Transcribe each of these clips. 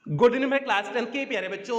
Good evening मेरे class 10 के प्यारे बच्चों।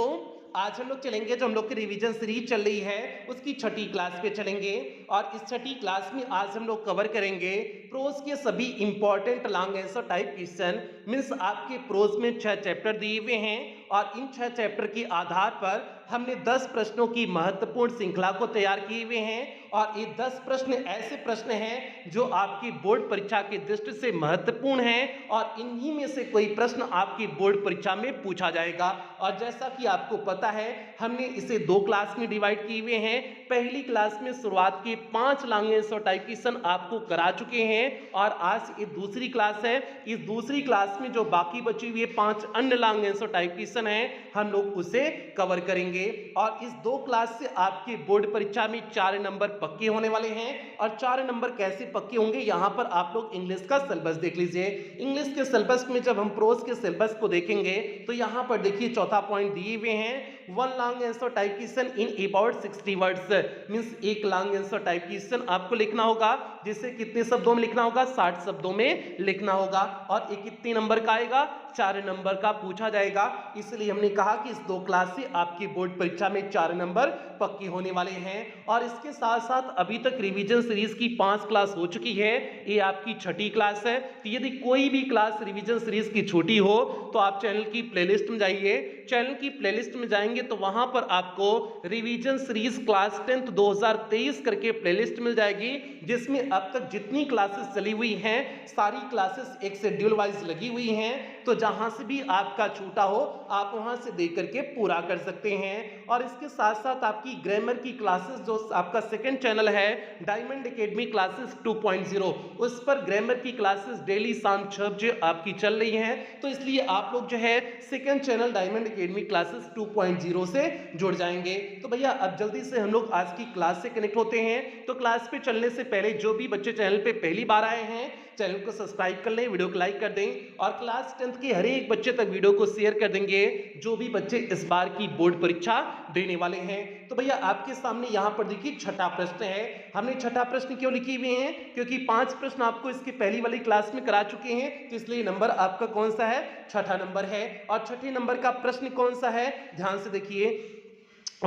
आज हम लोग चलेंगे, जो हम लोग की रिवीजन सीरीज चल रही है उसकी छठी क्लास पे चलेंगे। और इस छठी क्लास में आज हम लोग कवर करेंगे प्रोज के सभी important long answer type question. Means आपके प्रोज में 6 चैप्टर दिए हुए हैं और इन 6 चैप्टर के आधार पर हमने 10 प्रश्नों की महत्वपूर्ण श्रृंखला को तैयार किए हुए हैं। और ये 10 प्रश्न ऐसे प्रश्न हैं जो आपकी बोर्ड परीक्षा की दृष्टि से महत्वपूर्ण हैं और इन्हीं में से कोई प्रश्न आपकी बोर्ड परीक्षा में पूछा जाएगा। और जैसा कि आपको पता है, हमने इसे 2 क्लास में डिवाइड किए हुए हैं। पहली क्लास में शुरुआत के 5 लॉन्ग आंसर टाइप क्वेश्चन आपको करा चुके हैं और आज ये दूसरी क्लास है। इस दूसरी क्लास में जो बाकी बची हुई 5 अन्य लॉन्ग आंसर टाइप क्वेश्चन हैं, हम लोग उसे कवर करेंगे। और इस 2 क्लास से आपके बोर्ड परीक्षा में 4 नंबर पक्के होने वाले हैं। और 4 नंबर कैसे पक्के होंगे, यहां पर आप लोग इंग्लिश का सिलेबस देख लीजिए। इंग्लिश के सिलेबस में जब हम प्रोज के सिलेबस को देखेंगे तो यहां पर देखिए चौथा पॉइंट दिए हुए हैं, 1 long answer type question in about 60 words. Means एक लॉन्ग आंसर टाइप क्वेश्चन आपको लिखना होगा, जिसे कितने शब्दों में लिखना होगा, 60 शब्दों में लिखना होगा। और ये कितने नंबर का आएगा, 4 नंबर का पूछा जाएगा। इसलिए हमने कहा कि इस 2 क्लास से आपकी बोर्ड परीक्षा में 4 नंबर पक्के होने वाले हैं। और इसके साथ साथ अभी तक रिवीजन सीरीज की 5 क्लास हो चुकी है, ये आपकी छठी क्लास है। तो यदि कोई भी क्लास रिवीजन सीरीज की छोटी हो तो आप चैनल की प्लेलिस्ट में जाइए। चैनल की प्लेलिस्ट में जाएंगे तो वहां पर आपको रिवीजन सीरीज क्लास 10 2023 करके प्लेलिस्ट मिल जाएगी, जिसमें अब तक जितनी क्लासेस चली हुई हैं सारी क्लासेस एक शेड्यूल वाइज लगी हुई हैं। तो जहां से भी आपका छूटा हो आप वहां से देख करके पूरा कर सकते हैं। और इसके साथ साथ आपकी ग्रामर की क्लासेस, जो आपका सेकंड चैनल है डायमंड एकेडमी क्लासेस 2.0, उस पर ग्रामर की क्लासेस डेली शाम 6 बजे आपकी चल रही हैं। तो इसलिए आप लोग जो है second channel diamond academy classes 2.0 से जुड़ जाएंगे। तो भैया अब जल्दी से हम लोग आज की क्लास से कनेक्ट होते हैं। तो क्लास पे चलने से पहले जो भी बच्चे चैनल पे पहली बार आए हैं, चैनल को सब्सक्राइब कर लें, वीडियो को लाइक कर दें और क्लास 10 के हर एक बच्चे तक वीडियो को शेयर कर देंगे जो भी बच्चे इस बार की बोर्ड परीक्षा देने वाले हैं। तो भैया आपके सामने यहां पर देखिए छठा प्रश्न है। हमने छठा प्रश्न क्यों लिखे हुए हैं, क्योंकि 5 प्रश्न आपको इसकी पहली वाली क्लास में करा चुके हैं, तो इसलिए नंबर आपका कौन सा है, छठा नंबर है। और छठे नंबर का प्रश्न कौन सा है, ध्यान से देखिए।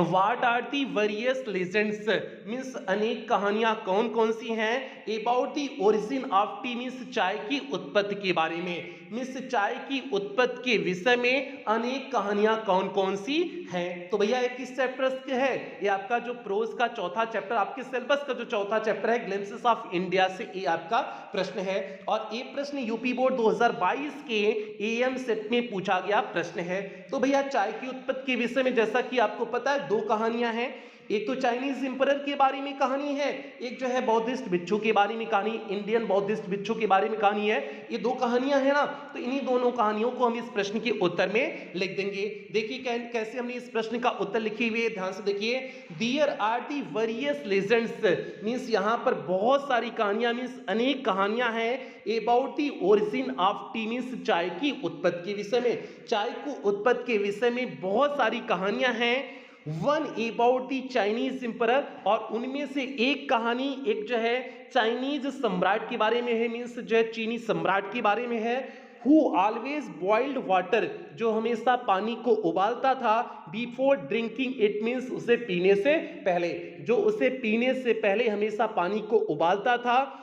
What are the various legends, means अनेक कहानियां कौन कौन सी हैं, about the origin of T, means चाय की उत्पत्ति के बारे में। मीन्स चाय की उत्पत्ति के विषय में अनेक कहानियां कौन कौन सी हैं। तो भैया ये किस चैप्टर के है, ये आपका जो प्रोज का चौथा चैप्टर, आपके सिलेबस का जो चौथा चैप्टर है ग्लिम्पसेस ऑफ इंडिया से ये आपका प्रश्न है। और ये प्रश्न यूपी बोर्ड 2022 के एएम सेट में पूछा गया प्रश्न है। तो भैया चाय की उत्पत्ति के विषय में जैसा कि आपको पता है 2 कहानियां हैं। एक तो चाइनीज इंपरर के बारे में कहानी है, एक जो है बौद्धिस्ट भिक्षु के बारे में कहानी, इंडियन बौद्धिस्ट भिक्षु के बारे में कहानी है। ये 2 कहानियां हैं ना, तो इन्हीं दोनों कहानियों को हम इस प्रश्न के उत्तर में लिख देंगे। देखिए कैसे हमने इस प्रश्न का उत्तर लिखे हुए, ध्यान से देखिए। There are the various legends, means यहां पर बहुत सारी कहानियां, मींस अनेक कहानियां हैं about the origin of tea, means चाय की उत्पत्ति के विषय में। चाय को उत्पत्ति के विषय में बहुत सारी कहानियां हैं। 1 अबाउट दी चाइनीज इंपरर, और उनमें से एक कहानी एक जो है चाइनीज सम्राट के बारे में है, मींस जो है चीनी सम्राट के बारे में है। हु ऑलवेज बॉइल्ड वाटर, जो हमेशा पानी को उबालता था, बिफोर ड्रिंकिंग इट, मींस उसे पीने से पहले, जो उसे पीने से पहले हमेशा पानी को उबालता था।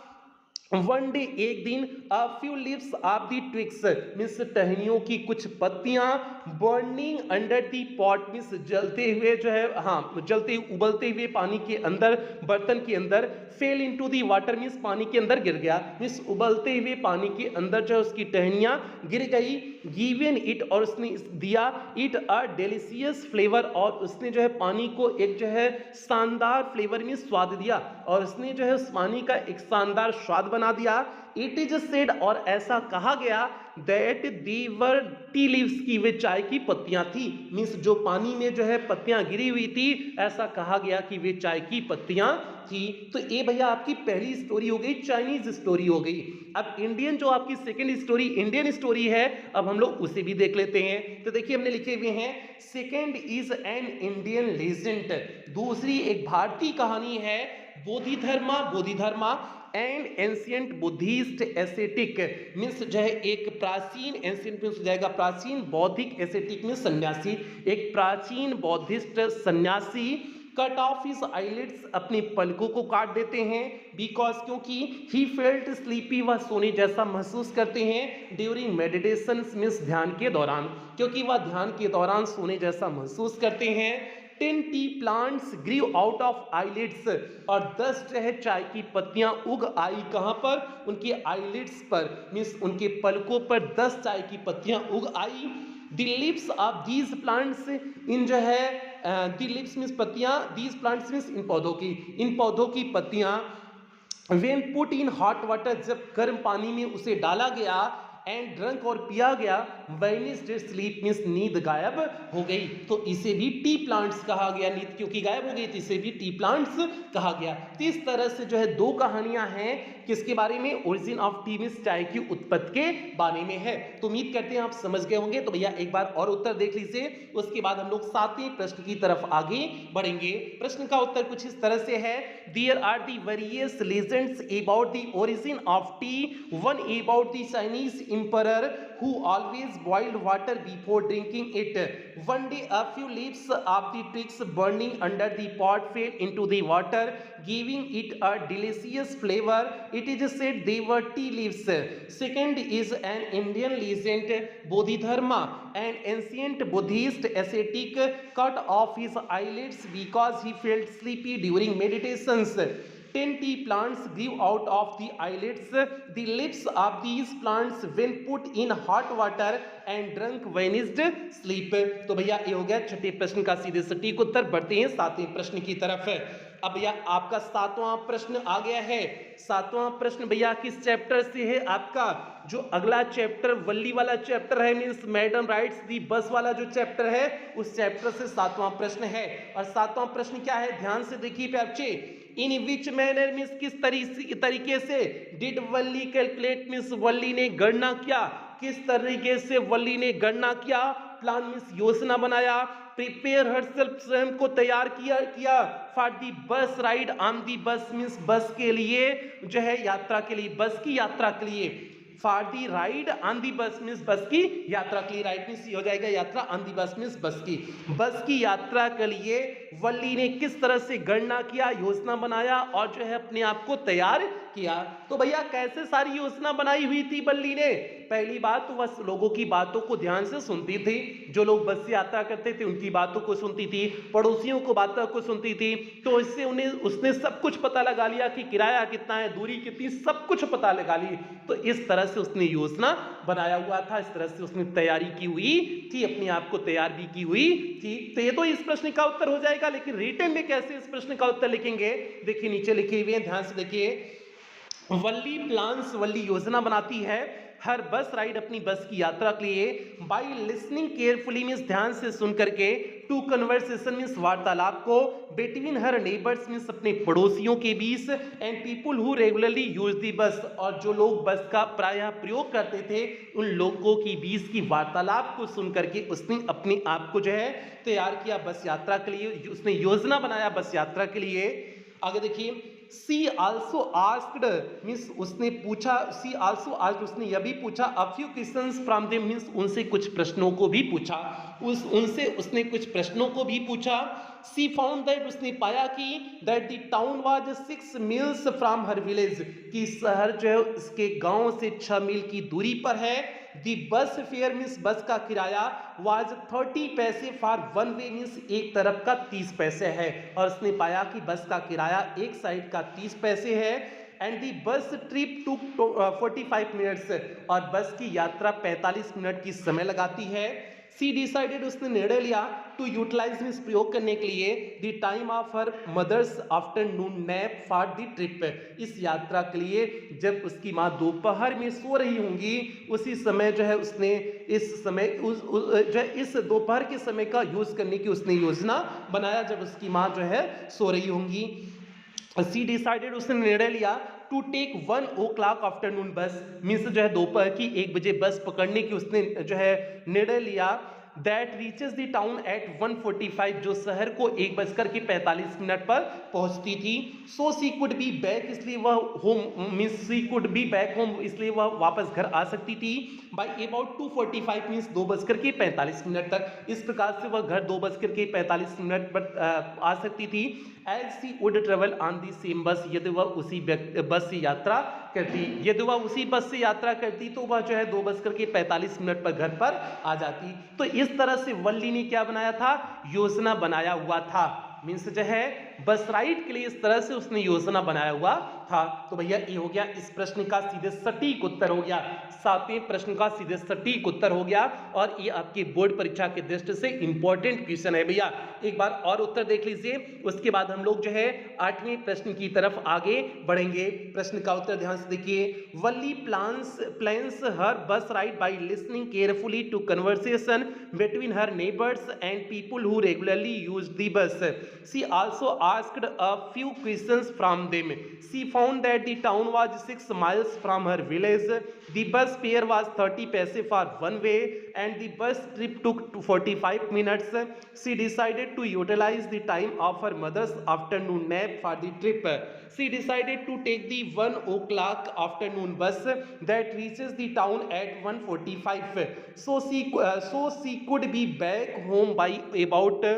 वन डे, एक दिन, a few leaves of the twigs, means टहनियों की कुछ पत्तियां, burning under the pot, means जलते हुए जो है, हाँ जलते उबलते हुए पानी के अंदर, बर्तन के अंदर, fail into the water, means पानी के अंदर गिर गया, मीन्स उबलते हुए पानी के अंदर जो है उसकी टहनियां गिर गई। गिवन इट, और उसने दिया, इट अ डिलीशियस फ्लेवर, और उसने जो है पानी को एक जो है शानदार फ्लेवर में स्वाद दिया, और उसने जो है उस पानी का एक शानदार स्वाद बना दिया। इट इज सेड, और ऐसा कहा गया, दैट दीवर टी लीव्स, की वे चाय की पत्तियां थी, मीन्स जो पानी में जो है पत्तियां गिरी हुई थी, ऐसा कहा गया कि वे चाय की पत्तियां थी। तो ये भैया आपकी पहली स्टोरी हो गई, चाइनीज स्टोरी हो गई। अब इंडियन जो आपकी सेकंड स्टोरी इंडियन स्टोरी है, अब हम लोग उसे भी देख लेते हैं। तो देखिए हमने लिखे हुए हैं, second is an Indian legend, दूसरी एक भारतीय कहानी है Bodhidharma, Bodhidharma and ancient Buddhist ascetic means जो है एक प्राचीन, एंशियंट मीन्स हो जाएगा प्राचीन, बौद्धिक, एसेटिक मीन्स सन्यासी, एक प्राचीन बौद्धिस्ट सन्यासी कट ऑफ हिज आईलिड्स, अपनी पलकों को काट देते हैं, बिकॉज क्योंकि ही फेल्ट स्लीपी, वह सोने जैसा महसूस करते हैं, ड्यूरिंग मेडिटेशन मीन्स ध्यान के दौरान, क्योंकि वह ध्यान के दौरान सोने जैसा महसूस करते हैं। 10 tea plants grew out of eyelids, और 10 जो है चाय की पत्तियां उग आई, कहां पर, उनके आईलिड्स पर मीन्स उनके पलकों पर 10 चाय की पत्तियां उग आई। The lips of these plants, इन जो है द लिप्स मीन्स पत्तियां, दीज प्लांट्स मीन्स इन पौधों की पत्तियां, when put in hot water, जब गर्म पानी में उसे डाला गया, एंड ड्रंक और पिया गया, वैनिस्ड स्लीप मीन्स नींद गायब हो गई, तो इसे भी टी प्लांट्स कहा गया, नींद क्योंकि गायब हो गई तो इसे भी टी प्लांट्स कहा गया। तो इस तरह से जो है दो कहानियां हैं किसके बारे में, ओरिजिन ऑफ टी मीन्स चाय की उत्पत्ति के बारे में है। तो उम्मीद करते हैं आप समझ गए होंगे। तो भैया एक बार और उत्तर देख लीजिए, उसके बाद हम लोग 7वें प्रश्न की तरफ आगे बढ़ेंगे। प्रश्न का उत्तर कुछ इस तरह से है, there are the various legends about the origin of tea, one about the Chinese emperor who always boiled water before drinking it. One day a few leaves of the twigs burning under the pot fell into the water, giving it a delicious flavor. It is said they were tea leaves. Second is an Indian legend, Bodhidharma, an ancient Buddhist ascetic, cut off his eyelids because he felt sleepy during meditations. 10 tea plants grew out of the eyelids. The lips of these plants when put in hot water and drunk vanished sleep. तो भैया ये हो गया छठे प्रश्न का सीधे सटीक उत्तर। बढ़ते हैं 7वें प्रश्न की तरफ। अब भैया आपका 7वां प्रश्न आ गया है। 7वां प्रश्न भैया किस चैप्टर से है आपका, जो अगला चैप्टर वल्ली वाला चैप्टर है, मीन्स मैडम राइट्स दी बस वाला जो चैप्टर है, उस चैप्टर से 7वां प्रश्न है। और 7वां प्रश्न क्या है, ध्यान से देखिए प्यारे बच्चे, इन विच मैनर मीन्स किस तरीके से, डिड वल्ली कैलकुलेट मीन्स वल्ली ने गणना किया, किस तरीके से वल्ली ने गणना किया, प्लान मीन्स योजना बनाया, प्रिपेयर हरसेल्फ स्वयं को तैयार किया फॉर दी बस राइड ऑन दी बस मीन्स बस के लिए जो है यात्रा के लिए, बस की यात्रा के लिए, for the ride on the बस मीन्स बस की यात्रा के लिए, राइड मीन्स हो जाएगा यात्रा, ऑन दी बस मीन्स बस की यात्रा के लिए वल्ली ने किस तरह से गणना किया, योजना बनाया और जो है अपने आप को तैयार किया। तो भैया कैसे सारी योजना बनाई हुई थी वल्ली ने, पहली बात तो वह लोगों की बातों को ध्यान से सुनती थी, जो लोग बस से यात्रा करते थे उनकी बातों को सुनती थी, पड़ोसियों को बातों को सुनती थी, तो इससे उसने सब कुछ पता लगा लिया कि किराया कितना है, दूरी कितनी, सब कुछ पता लगा ली। तो इस तरह से उसने योजना बनाया हुआ था, इस तरह से उसने तैयारी की हुई थी, अपने आप को तैयार भी की हुई थी। तो ये तो इस प्रश्न का उत्तर हो जाएगा, लेकिन रिटन में कैसे इस प्रश्न का उत्तर लिखेंगे, देखिए नीचे लिखे हुए हैं, ध्यान से देखिए, वल्ली प्लान्स, वल्ली योजना बनाती है हर बस राइड, अपनी बस की यात्रा के लिए, बाय लिसनिंग केयरफुली मीन्स ध्यान से सुन करके, टू कन्वर्सेशन मीन्स वार्तालाप को, बिटवीन हर नेबर्स मीन्स अपने पड़ोसियों के बीच, and people who regularly use the bus, और जो लोग बस का प्रायः प्रयोग करते थे उन लोगों के बीच की वार्तालाप को सुन करके उसने अपने आप को जो है तैयार किया बस यात्रा के लिए, उसने योजना बनाया बस यात्रा के लिए। आगे देखिए, सी आल्सो आस्क्ड मीन्स उसने पूछा, सी आल्सो आस्क्ड उसने यह भी पूछा, a few questions from them means उनसे कुछ प्रश्नों को भी पूछा, उनसे उसने कुछ प्रश्नों को भी पूछा। सी फाउंड दैट उसने पाया कि that the town was 6 meals from her village, कि शहर जो है उसके गांव से 6 मील की दूरी पर है। दी बस फेयर मीन्स बस का किराया वाज 30 पैसे फॉर वन वे मीन्स एक तरफ का 30 पैसे है, और उसने पाया कि बस का किराया एक साइड का 30 पैसे है। एंड दी बस ट्रिप टू 45 मिनट्स, और बस की यात्रा 45 मिनट की समय लगाती है। सी डिसाइडेड उसने निर्णय लिया, टू यूटिलाइज मीन्स प्रयोग करने के लिए, the time of her mother's afternoon nap for the trip, इस यात्रा के लिए जब उसकी माँ दोपहर में सो रही होंगी उसी समय जो है उसने इस समय जो है इस दोपहर के समय का यूज करने की उसने योजना बनाया, जब उसकी माँ जो है सो रही होंगी। सी डिसाइडेड उसने निर्णय लिया, टू टेक 1 o'clock आफ्टरनून बस मीन्स जो है दोपहर की 1 बजे बस पकड़ने की उसने जो है निर्णय लिया। That reaches the town at 1:45, जो शहर को 1:45 पर पहुंचती थी। So she could be back, इसलिए वह home means she could be back home, इसलिए वह वापस घर आ सकती थी बाई अबाउट 2:45 मीन्स 2:45 तक। इस प्रकार से वह घर 2:45 पर आ सकती थी। As she would travel on the same bus, यदि वह उसी बस से यात्रा करती, यदि वह उसी बस से यात्रा करती तो वह जो है 2:45 पर घर पर आ जाती। तो इस तरह से वल्ली ने क्या बनाया था, योजना बनाया हुआ था। मीन्स जो है बस राइड के लिए इस तरह से उसने योजना बनाया हुआ था। तो भैया ये हो गया इस प्रश्न का सीधे सटीक उत्तर हो गया, 7वें प्रश्न का सीधे सटीक उत्तर हो गया। और ये आपकी बोर्ड परीक्षा के दृष्टि से इंपॉर्टेंट क्वेश्चन है भैया। एक बार और उत्तर देख लीजिए, उसके बाद हम लोग जो है 8वें प्रश्न की तरफ आगे बढ़ेंगे। प्रश्न का उत्तर ध्यान से देखिए। वल्ली plans her bus ride by listening carefully to conversation between her neighbours and people who regularly use the bus. She also asked a few questions from them. She found that the town was 6 miles from her village. The bus fare was 30 paise for one way and the bus trip took 45 minutes. She decided to utilize the time of her mother's afternoon nap for the trip. She decided to take the 1 o'clock afternoon bus that reaches the town at 1:45. So she could be back home by about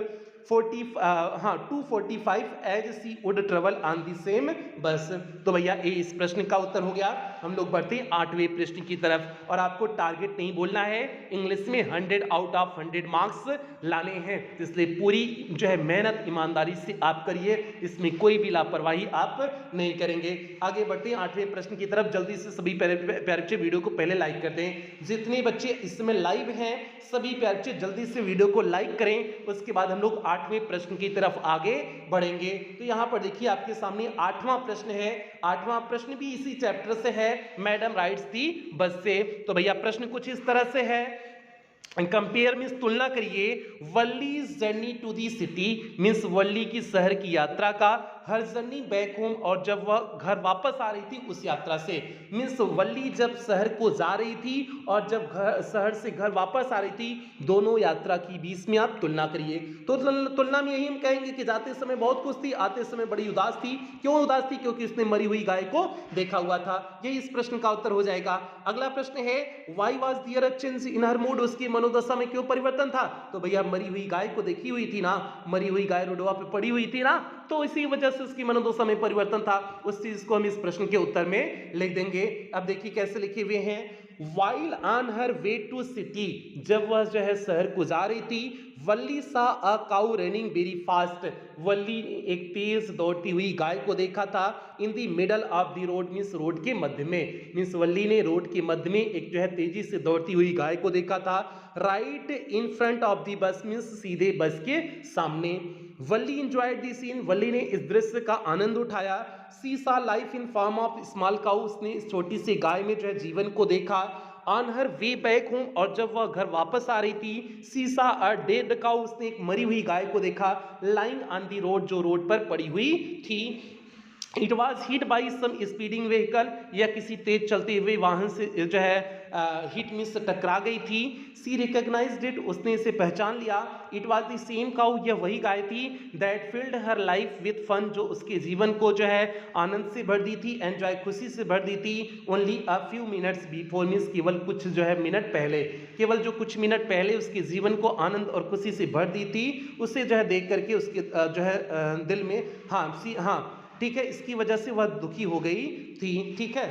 2:45 as she would travel on the same bus. तो भैया ये इस प्रश्न का उत्तर हो गया। हम लोग बढ़ते हैं 8वें प्रश्न की तरफ। और आपको टारगेट नहीं बोलना है, इंग्लिश में 100 आउट ऑफ 100 मार्क्स लाने हैं, इसलिए पूरी जो है मेहनत ईमानदारी से आप करिए, इसमें कोई भी लापरवाही आप नहीं करेंगे। आगे बढ़ते हैं 8वें प्रश्न की तरफ। जल्दी से सभी प्यारे बच्चे वीडियो को पहले लाइक करते हैं। जितने बच्चे इसमें लाइव हैं सभी प्यारे बच्चे जल्दी से वीडियो को लाइक करें, उसके बाद हम लोग 8वें प्रश्न की तरफ आगे बढ़ेंगे। तो यहां पर देखिए आपके सामने 8वां प्रश्न है। 8वां प्रश्न भी इसी चैप्टर से है, मैडम राइड्स दी बस से। तो भैया प्रश्न कुछ इस तरह से है, कंपेयर मीन्स तुलना करिए Valli journey to the city means Valli की शहर की यात्रा का, हर जर्नी बैक होम और जब वह घर वापस आ रही थी उस यात्रा से। मीन्स वल्ली जब शहर को जा रही थी और जब शहर से घर वापस आ रही थी, दोनों यात्रा की बीच में आप तुलना करिए। तो तुलना में यही हम कहेंगे कि जाते समय बहुत खुश थी, आते समय बड़ी उदास थी। क्यों उदास थी? क्योंकि उसने मरी हुई गाय को देखा हुआ था। यही इस प्रश्न का उत्तर हो जाएगा। अगला प्रश्न है why was there a change in her mood, उसकी मनोदशा में क्यों परिवर्तन था? तो भैया मरी हुई गाय को देखी हुई थी ना, मरी हुई गाय रोडवा पे पड़ी हुई थी ना, तो इसी वजह से उसकी मनोदशा में परिवर्तन था। उस चीज को हम इस प्रश्न के उत्तर में लिख देंगे। अब देखिए कैसे लिखे हुए हैं, while on her way to city, जब वह जो है शहर को जा रही थी, Valli saw a cow running very fast, Valli ने एक तेज दौड़ती हुई गाय को देखा था। In the middle of the road means road के मध्य में, मीन्स वल्ली ने रोड के मध्य में एक जो है तेजी से दौड़ती हुई गाय को देखा था। Right in front of the bus means सीधे बस के सामने। वल्ली इंजॉयड द सीन, वल्ली ने इस दृश्य का आनंद उठाया। सी सा life in form of small cow, उसने इस छोटी सी गाय में जो है जीवन को देखा। On her way back home, और जब वह घर वापस आ रही थी, सी सा अ डेड काउ, उसने एक मरी हुई गाय को देखा। लाइंग ऑन द रोड, जो रोड पर पड़ी हुई थी। It was hit by some speeding vehicle, या किसी तेज चलते हुए वाहन से जो है हिट मिस टकरा गई थी। सी रिकॉग्नाइज्ड इट, उसने इसे पहचान लिया। It was the same cow, यह वही गाय थी। That filled her life with fun, जो उसके जीवन को जो है आनंद से भर दी थी, एंजॉय खुशी से भर दी थी। Only a few minutes before means केवल कुछ जो है मिनट पहले, केवल जो कुछ मिनट पहले उसके जीवन को आनंद और खुशी से भर दी थी, उसे जो है देख करके उसके जो है दिल में हाँ ठीक है, इसकी वजह से वह दुखी हो गई थी। ठीक है,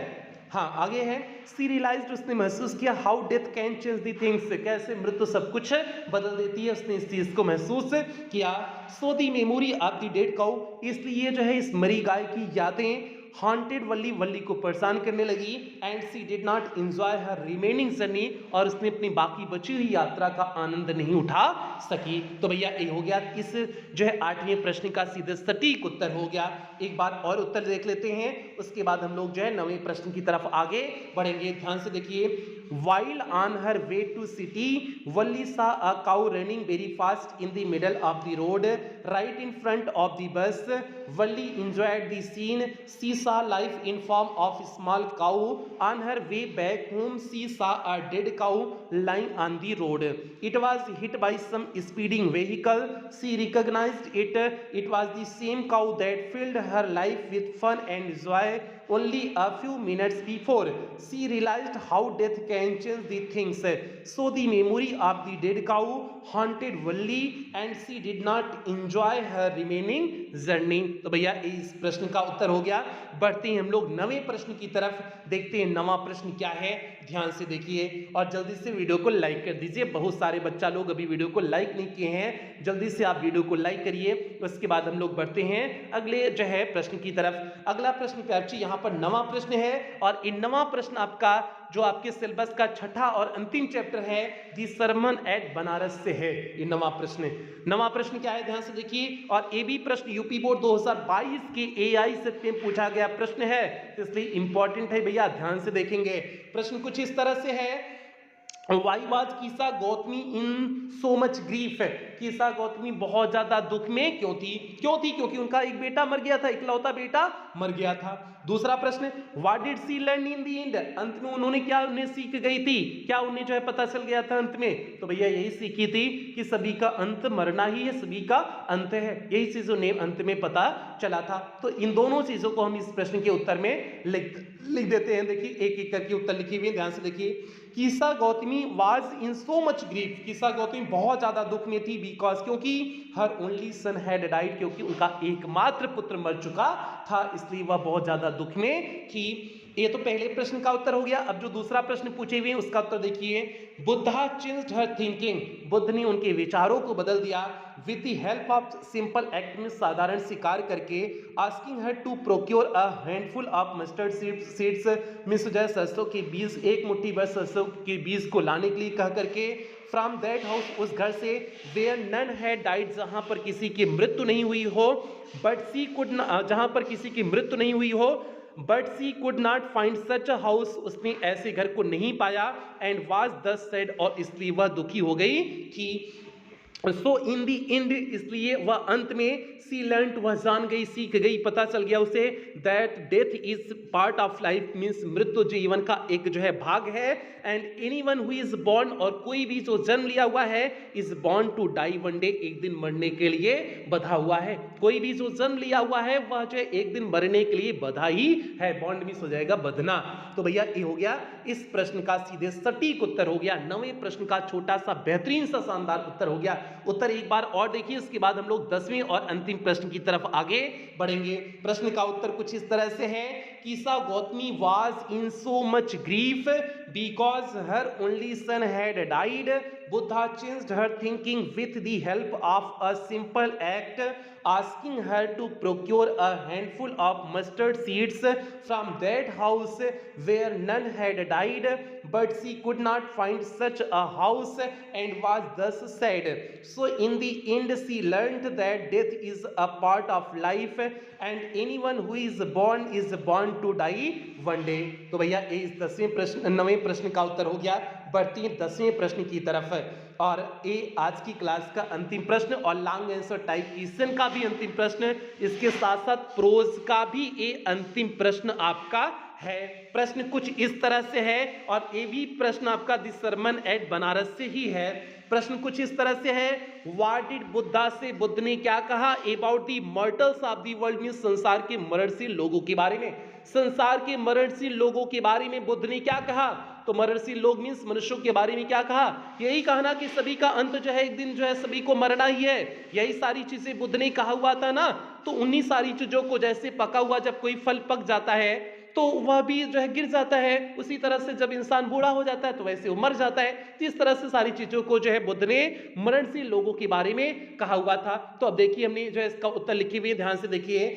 हाँ आगे है, सी रियलाइज्ड, उसने महसूस किया। How death can change the things, कैसे मृत्यु सब कुछ बदल देती है, उसने इस चीज को महसूस किया। So the memory of the dead cow, इसलिए जो है इस मरी गाय की यादें हॉन्टेड वल्ली, वल्ली को परेशान करने लगी। And she did not enjoy her remaining journey, और उसने अपनी बाकी बची हुई यात्रा का आनंद नहीं उठा सकी। तो भैया ये हो गया इस जो है 8वें प्रश्न का सीधे सटीक उत्तर हो गया। एक बार और उत्तर देख लेते हैं, उसके बाद हम लोग जो है 9वें प्रश्न की तरफ आगे बढ़ेंगे। ध्यान से देखिए, while on her way to city, Valli saw a cow running very fast in the middle of the road, right in front of the bus. Valli enjoyed the scene. She saw life in form of a small cow. On her way back home, she saw a dead cow lying on the road. It was hit by some speeding vehicle. She recognized it. It was the same cow that filled her life with fun and joy only a few minutes before. She realized how death can change the things. So the memory of the dead cow haunted Valli and she did not enjoy her remaining journey. तो भैया इस प्रश्न का उत्तर हो गया। बढ़ते हैं हम लोग नवे प्रश्न की तरफ, देखते हैं नवा प्रश्न क्या है। ध्यान से देखिए और जल्दी से वीडियो को लाइक कर दीजिए। बहुत सारे बच्चा लोग अभी वीडियो को लाइक नहीं किए हैं, जल्दी से आप वीडियो को लाइक करिए। उसके बाद हम लोग बढ़ते हैं अगले जो है प्रश्न की तरफ। अगला प्रश्न प्यार यहाँ पर नवा प्रश्न है और इन नवा प्रश्न आपका जो आपके सिलेबस का छठा और अंतिम चैप्टर है दी सरमन एट बनारस से है। ये नवा प्रश्न क्या है, ध्यान से देखिए। और ये भी प्रश्न यूपी बोर्ड 2022 के एआई सेट में पूछा गया प्रश्न है, इसलिए इंपॉर्टेंट है भैया, ध्यान से देखेंगे। प्रश्न कुछ इस तरह से है, why was Kisa Gotami in so much grief. Kisa Gotami बहुत ज्यादा दुख में क्यों थी? क्योंकि उनका एक बेटा मर गया था, इकलौता बेटा मर गया था। दूसरा प्रश्न, what did she learn in the end. अंत में उन्होंने क्या उन्हें सीख गई थी, क्या उन्हें जो है पता चल गया था अंत में? तो भैया यही सीखी थी कि सभी का अंत मरना ही है, सभी का अंत है, यही चीज उन्हें अंत में पता चला था। तो इन दोनों चीजों को हम इस प्रश्न के उत्तर में लिख देते हैं। देखिए एक एक करके उत्तर लिखे हुए, ध्यान से देखिए। Kisa Gotami was in so much grief. Kisa Gotami बहुत ज्यादा दुख में थी बिकॉज क्योंकि her only son had died, क्योंकि उनका एकमात्र पुत्र मर चुका था, इसलिए वह बहुत ज्यादा दुख में थी। ये तो पहले प्रश्न का उत्तर हो गया। अब जो दूसरा प्रश्न पूछे हुए उसका उत्तर देखिए। Buddha changed her thinking. Buddha ने उनके विचारों को बदल दिया with the help of simple act में साधारण शिकार करके। Asking her to procure a handful of mustard seeds में सुजय सरसों के बीज, एक मुट्ठी भर सरसों के बीज को लाने के लिए कह करके। फ्रॉम दैट हाउस, उस घर से, वेयर नन हैड डाइड, जहां पर किसी की मृत्यु नहीं हुई हो, बट सी कुड, जहां पर किसी की मृत्यु नहीं हुई हो, but she could not find such a house, उसने ऐसे घर को नहीं पाया। एंड वाज दस सैड, और इसलिए वह दुखी हो गई थी। सो इन दी एंड, इसलिए वह अंत में, सी लर्न, वह जान गई, सीख गई, पता चल गया उसे, that death is part of life, means मृत्यु जीवन का एक जो है भाग है। And anyone who is born, और कोई भी जो जन्म लिया हुआ है, is born to die one day, एक दिन मरने के लिए बधा हुआ है। कोई भी जो जन्म लिया हुआ है वह जो है एक दिन मरने के लिए बधा ही है। बॉन्ड मिस हो जाएगा बधना। तो भैया ये हो गया इस प्रश्न का सीधे सटीक उत्तर हो गया। नवे प्रश्न का छोटा सा बेहतरीन सा शानदार उत्तर हो गया। उत्तर एक बार और देखिए, उसके बाद हम लोग 10वें और अंतिम प्रश्न की तरफ आगे बढ़ेंगे। प्रश्न का उत्तर कुछ इस तरह से है, Kisa Gotami was in so much grief because her only son had died. Buddha changed her thinking with the help of a simple act, asking her to procure a handful of mustard seeds from that house where none had died, but she could not find such a house and was thus sad. So in the end she learnt that death is a part of life and anyone who is born to die one day. तो भैया इस 10वें प्रश्न 9वें प्रश्न का उत्तर हो गया। बढ़ती है 10वें प्रश्न की तरफ, और ये आज की क्लास का अंतिम प्रश्न और लॉन्ग आंसर टाइप क्वेश्चन का भी अंतिम प्रश्न, इसके साथ साथ प्रोज का भी ये अंतिम प्रश्न आपका है। प्रश्न कुछ इस तरह से है, और ये भी प्रश्न आपका दी सरमन एट बनारस से ही है। प्रश्न कुछ इस तरह से है, व्हाट डिड बुद्धा, से बुद्ध ने क्या कहा, about the mortals of the world, में संसार के मरणशील लोगों के बारे में। संसार के मरणशील लोगों के बारे में बुद्ध ने क्या कहा? तो मरणशील लोग मीन्स मनुष्यों के बारे में क्या कहा? यही कहना कि सभी का अंत जो है एक दिन जो है सभी को मरना ही है। यही सारी चीजें बुद्ध ने कहा हुआ था ना। तो उन्हीं सारी चीजों को, जैसे पका हुआ जब कोई फल पक जाता है तो वह भी जो है गिर जाता है, उसी तरह से जब इंसान बूढ़ा हो जाता है तो वैसे वो मर जाता है। तो इस तरह से सारी चीजों को जो है बुद्ध ने मरणशील लोगों के बारे में कहा हुआ था। तो अब देखिए हमने जो है इसका उत्तर लिखे हुए, ध्यान से देखिए।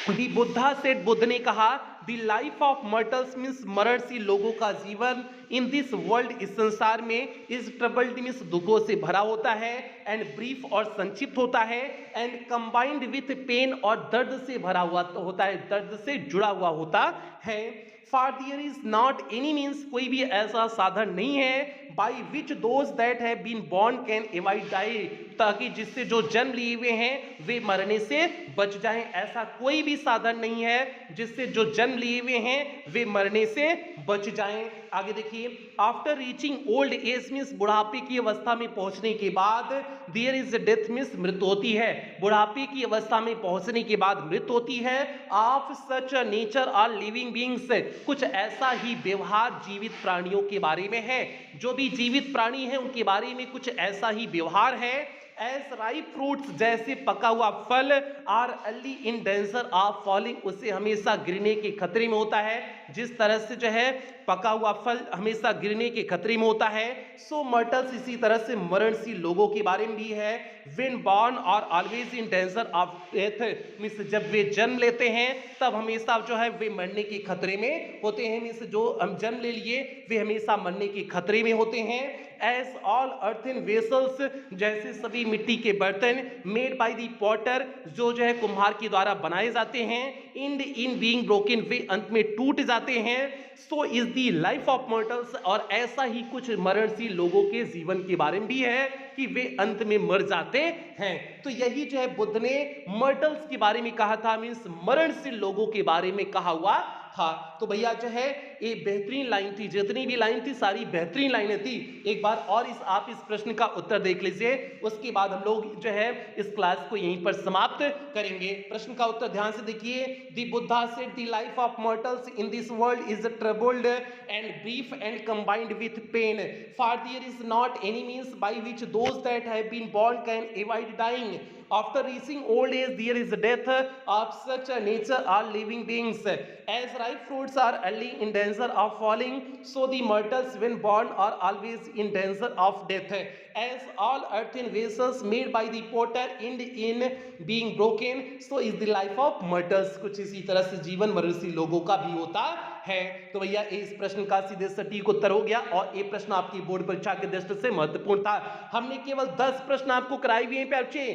दी बुद्धा सेड, बुद्ध ने कहा, दी लाइफ ऑफ मर्टल्स मीन्स मरणशील लोगों का जीवन, इन दिस वर्ल्ड, इस संसार में, इज ट्रबल्ड मीन्स दुखों से भरा होता है, एंड ब्रीफ और संक्षिप्त होता है, एंड कंबाइंड विथ पेन और दर्द से भरा हुआ होता है, दर्द से जुड़ा हुआ होता है। For there is not any means कोई भी ऐसा साधन नहीं है by which those that have been born can avoid die, ताकि जिससे जो जन्म लिए हुए हैं वे मरने से बच जाएं। ऐसा कोई भी साधन नहीं है जिससे जो जन्म लिए हुए हैं वे मरने से बच जाएं। आगे देखिए, after reaching old age means बुढ़ापे की अवस्था में पहुंचने के बाद, देयर इज डेथ मीन्स मृत्यु होती है, बुढ़ापे की अवस्था में पहुंचने के बाद मृत्यु होती है। Of such nature are living beings, कुछ ऐसा ही व्यवहार जीवित प्राणियों के बारे में है, जो भी जीवित प्राणी हैं उनके बारे में कुछ ऐसा ही व्यवहार है। एज राइप फ्रूट्स, जैसे पका हुआ फल, are early in danger of falling, उससे हमेशा गिरने के खतरे में होता है। जिस तरह से जो है पका हुआ फल हमेशा गिरने के खतरे में होता है, सो मर्टल्स इसी तरह से मरणशील लोगों के बारे में भी है। When born are always in danger of death, means जब वे जन्म लेते हैं तब हमेशा जो है वे मरने के खतरे में होते हैं, मीन्स जो हम जन्म ले लिए वे हमेशा मरने के खतरे में होते हैं। एज ऑल अर्थन वेसल्स, जैसे सभी मिट्टी के बर्तन, मेड बाय द पॉटर, जो है कुम्हार के द्वारा बनाए जाते हैं, इन बीइंग ब्रोकन, वे अंत में टूट जाते हैं। So is the life of mortals, और ऐसा ही कुछ मरणशील लोगों के जीवन के बारे में भी है कि वे अंत में मर जाते हैं। तो यही जो है बुद्ध ने मॉर्टल्स के बारे में कहा था, मीन्स मरणशील लोगों के बारे में कहा हुआ था। तो भैया जो है ये बेहतरीन लाइन थी, जितनी भी लाइन थी सारी बेहतरीन लाइनें थी। एक बार और आप इस प्रश्न का उत्तर देख लीजिए, उसके बाद हम लोग जो है इस क्लास को यहीं पर समाप्त करेंगे। प्रश्न का उत्तर ध्यान से देखिए। The Buddha said the life of mortals in this world is troubled and brief and combined with pain, for there is not any means by which those that have been born can avoid dying. After reaching old age, there is death of such a nature are living beings. As ripe fruits are early in danger of falling, so the mortals when born are always in danger of death. As all earthen vessels made by the potter end in being broken, so is the life of mortals. कुछ इसी तरह से जीवन मरणशील लोगों का भी होता है। तो भैया इस प्रश्न का सीधे सटीक उत्तर हो गया, और ये प्रश्न आपकी बोर्ड परीक्षा के दृष्टि से महत्वपूर्ण था। हमने केवल 10 प्रश्न आपको कराए हुए हैं बच्चे,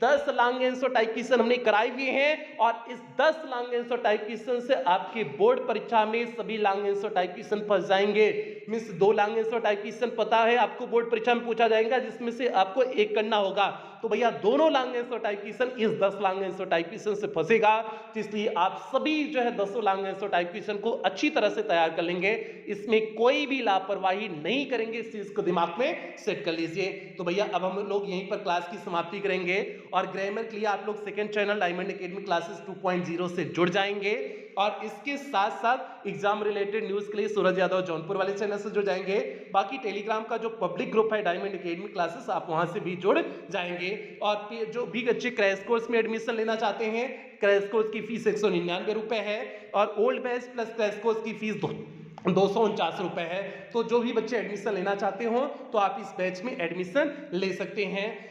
10 लॉन्ग आंसर टाइप क्वेश्चन हमने कराए हुए हैं, और इस 10 लॉन्ग आंसर टाइप क्वेश्चन से आपके बोर्ड परीक्षा में सभी लॉन्ग आंसर टाइप क्वेश्चन फंस जाएंगे। Means 2 long answer type question पता है आपको बोर्ड परीक्षा में पूछा जाएगा, जिसमें से आपको एक करना होगा। तो भैया दोनों लॉन्ग आंसर टाइप क्वेश्चन इस 10 लॉन्ग आंसर टाइप क्वेश्चन से फंसेगा, इसलिए आप सभी जो है 10 लॉन्ग आंसर टाइप क्वेश्चन को अच्छी तरह से तैयार कर लेंगे। इसमें कोई भी लापरवाही नहीं करेंगे, इस चीज को दिमाग में सेट कर लीजिए। तो भैया अब हम लोग यहीं पर क्लास की समाप्ति करेंगे, और ग्रामर के लिए आप लोग second channel diamond academy classes 2.0 से जुड़ जाएंगे, और इसके साथ साथ एग्जाम रिलेटेड न्यूज के लिए सूरज यादव जौनपुर वाले चैनल से जुड़ जाएंगे। बाकी टेलीग्राम का जो पब्लिक ग्रुप है डायमंड एकेडमी क्लासेस, आप वहां से भी जुड़ जाएंगे। और जो भी बच्चे क्रैश कोर्स में एडमिशन लेना चाहते हैं, क्रैश कोर्स की फीस 199 रुपए है, और old batch plus crash course की फीस 249 रुपए है। तो जो भी बच्चे एडमिशन लेना चाहते हो तो आप इस बैच में एडमिशन ले सकते हैं।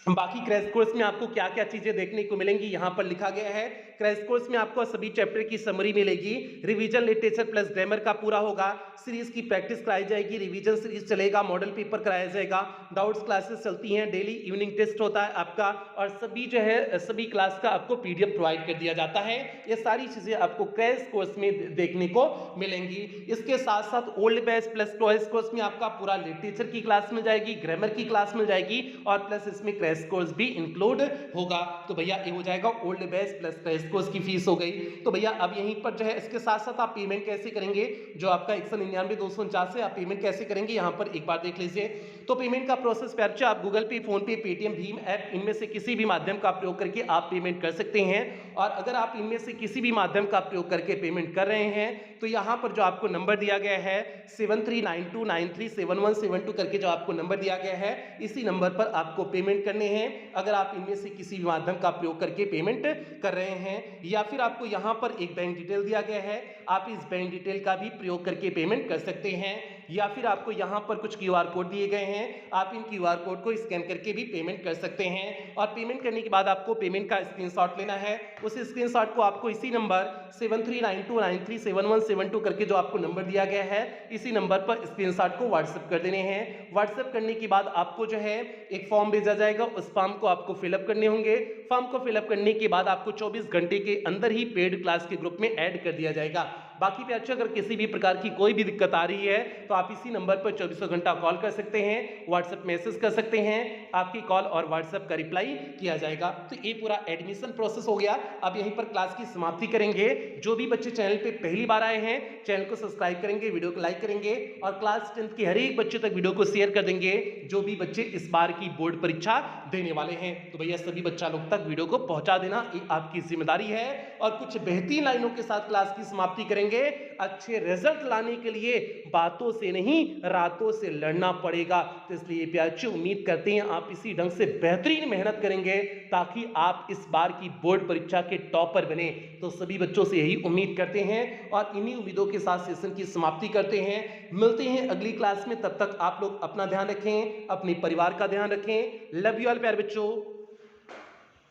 बाकी क्रैश कोर्स में आपको क्या क्या चीजें देखने को मिलेंगी यहाँ पर लिखा गया है। क्रैश कोर्स में आपको सभी चैप्टर की समरी मिलेगी, रिवीजन लिटरेचर प्लस ग्रामर का पूरा होगा, सीरीज की प्रैक्टिस कराई जाएगी, रिवीजन सीरीज चलेगा, मॉडल पेपर कराया जाएगा, डाउट्स क्लासेस चलती हैं, डेली इवनिंग टेस्ट होता है आपका, और सभी जो है सभी क्लास का आपको पीडीएफ प्रोवाइड कर दिया जाता है। ये सारी चीजें आपको क्रैश कोर्स में देखने को मिलेंगी। इसके साथ साथ old batch plus crash course में आपका पूरा लिटरेचर की क्लास मिल जाएगी, ग्रामर की क्लास मिल जाएगी, और प्लस इसमें क्रैश कोर्स भी इंक्लूड होगा। तो भैया ये हो जाएगा old batch plus crash course की फीस हो गई। तो भैया अब यहीं पर जो है इसके साथ साथ आप पेमेंट कैसे करेंगे, जो आपका 199-249 है, आप पेमेंट कैसे करेंगे यहाँ पर एक बार देख लीजिए। तो पेमेंट का प्रोसेस प्यार आप गूगल पे, फोन पे, पेटीएम, भीम ऐप, इनमें से किसी भी माध्यम का प्रयोग करके आप पेमेंट कर सकते हैं। और अगर आप इनमें से किसी भी माध्यम का प्रयोग करके पेमेंट कर रहे हैं तो यहाँ पर जो आपको नंबर दिया गया है 7392937172 करके जो आपको नंबर दिया गया है, इसी नंबर पर आपको पेमेंट करने हैं। अगर आप इनमें से किसी भी माध्यम का प्रयोग करके पेमेंट कर रहे हैं, या फिर आपको यहाँ पर एक बैंक डिटेल दिया गया है, आप इस बैंक डिटेल का भी प्रयोग करके पेमेंट कर सकते हैं। या फिर आपको यहाँ पर कुछ क्यूआर कोड दिए गए हैं, आप इन क्यूआर कोड को स्कैन करके भी पेमेंट कर सकते हैं। और पेमेंट करने के बाद आपको पेमेंट का स्क्रीनशॉट लेना है। उस स्क्रीनशॉट को आपको इसी नंबर 7392937172 करके जो आपको नंबर दिया गया है, इसी नंबर पर स्क्रीनशॉट को व्हाट्सएप कर देने हैं। व्हाट्सएप करने के बाद आपको जो है एक फॉर्म भेजा जाएगा, उस फॉर्म को आपको फिलअप करने होंगे। फॉर्म को फिलअप करने के बाद आपको 24 घंटे के अंदर ही पेड क्लास के ग्रुप में ऐड कर दिया जाएगा। बाकी पे अच्छा, अगर किसी भी प्रकार की कोई भी दिक्कत आ रही है तो आप इसी नंबर पर 24 घंटा कॉल कर सकते हैं, व्हाट्सएप मैसेज कर सकते हैं, आपकी कॉल और व्हाट्सएप का रिप्लाई किया जाएगा। तो ये पूरा एडमिशन प्रोसेस हो गया। अब यहीं पर क्लास की समाप्ति करेंगे। जो भी बच्चे चैनल पे पहली बार आए हैं, चैनल को सब्सक्राइब करेंगे, वीडियो को लाइक करेंगे और क्लास 10th के हर एक बच्चे तक वीडियो को शेयर कर देंगे जो भी बच्चे इस बार की बोर्ड परीक्षा देने वाले हैं। तो भैया सभी बच्चा लोग तक वीडियो को पहुंचा देना, ये आपकी जिम्मेदारी है। और कुछ बेहतरीन लाइनों के साथ क्लास की समाप्ति करेंगे। अच्छे रिजल्ट लाने के लिए बातों से नहीं, रातों से लड़ना पड़ेगा। तो इसलिए प्यारे उम्मीद करते हैं आप इसी ढंग से बेहतरीन मेहनत करेंगे ताकि आप इस बार की बोर्ड परीक्षा के टॉपर बने। तो सभी बच्चों से यही उम्मीद करते हैं और इन्हीं उम्मीदों के साथ सेशन की समाप्ति करते हैं। मिलते हैं अगली क्लास में, तब तक आप लोग अपना ध्यान रखें, अपने परिवार का ध्यान रखें। लव यू ऑल प्यारे बच्चों।